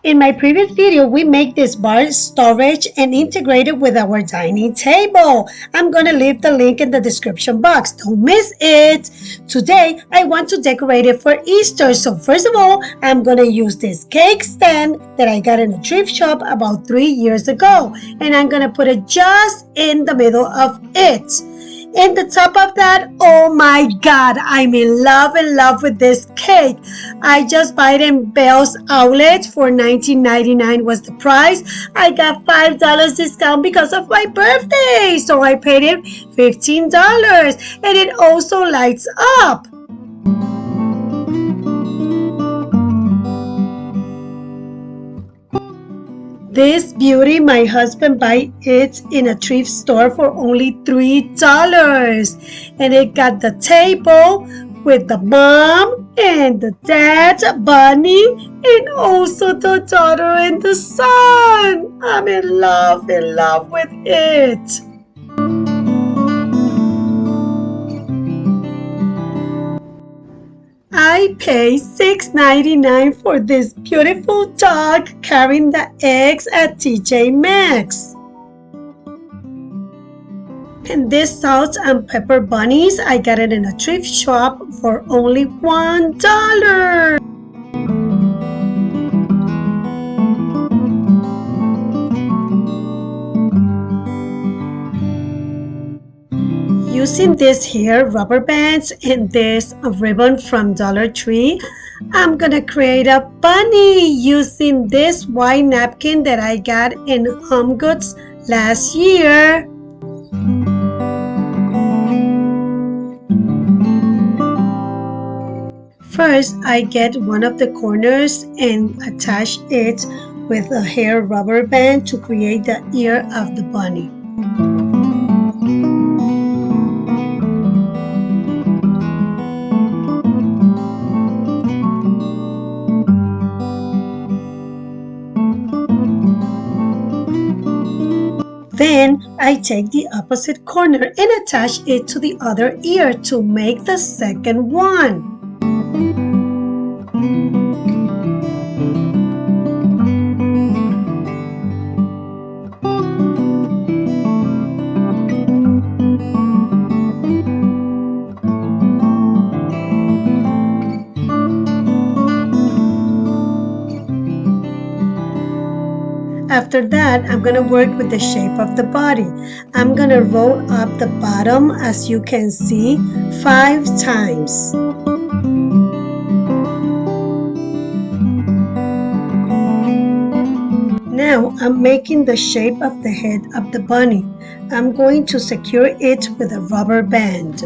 In my previous video, we make this bar storage and integrate it with our dining table. I'm going to leave the link in the description box. Don't miss it. Today, I want to decorate it for Easter. So first of all, I'm going to use this cake stand that I got in a thrift shop about 3 years ago. And I'm going to put it just in the middle of it. In the top of that, oh my God, I'm in love with this cake. I just bought it in Bell's Outlet for $19.99 was the price. I got $5 discount because of my birthday, so I paid it $15, and it also lights up. This beauty, my husband buy it in a thrift store for only $3. And it got the table with the mom and the dad, bunny, and also the daughter and the son. I'm in love with it. I paid $6.99 for this beautiful dog carrying the eggs at TJ Maxx. And this salt and pepper bunnies, I got it in a thrift shop for only $1. Using this here rubber bands and this ribbon from Dollar Tree, I'm gonna create a bunny using this white napkin that I got in Home Goods last year. First, I get one of the corners and attach it with a hair rubber band to create the ear of the bunny. Then I take the opposite corner and attach it to the other ear to make the second one. After that, I'm going to work with the shape of the body. I'm going to roll up the bottom, as you can see, 5 times. Now I'm making the shape of the head of the bunny. I'm going to secure it with a rubber band.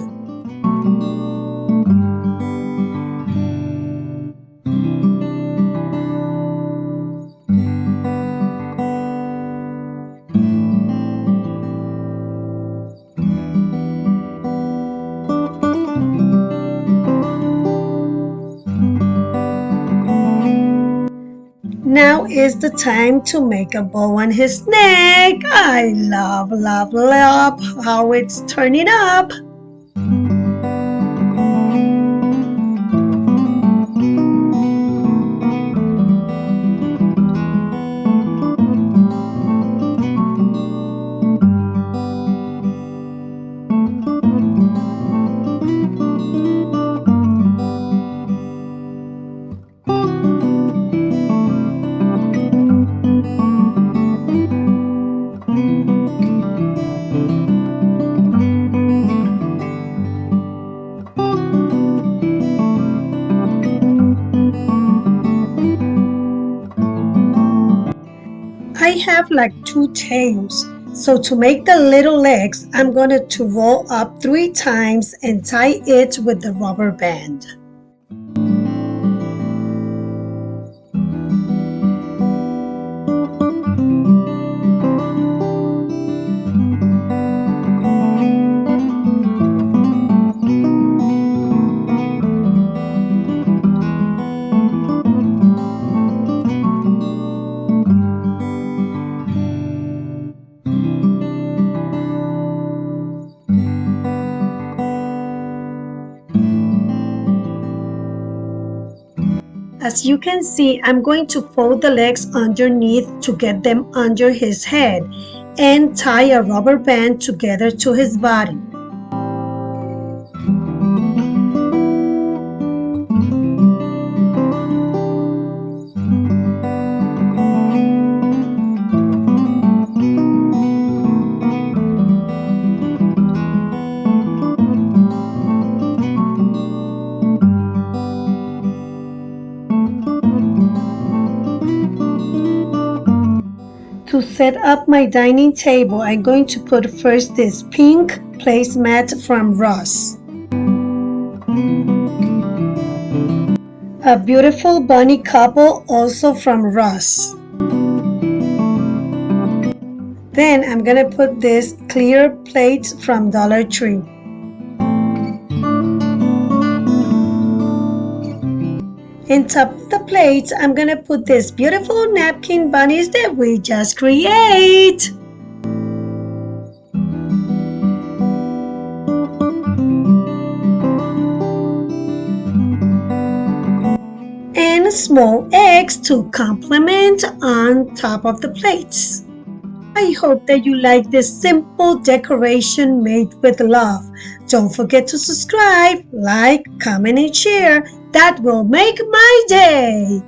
Now is the time to make a bow on his neck. I love how it's turning up. I have like 2 tails, so to make the little legs, I'm going to roll up 3 times and tie it with the rubber band. As you can see, I'm going to fold the legs underneath to get them under his head and tie a rubber band together to his body. To set up my dining table, I'm going to put first this pink placemat from Ross. A beautiful bunny couple also from Ross. Then I'm gonna put this clear plates from Dollar Tree. On top of the plates, I'm gonna put these beautiful napkin bunnies that we just create. And small eggs to complement on top of the plates. I hope that you like this simple decoration made with love. Don't forget to subscribe, like, comment, and share. That will make my day.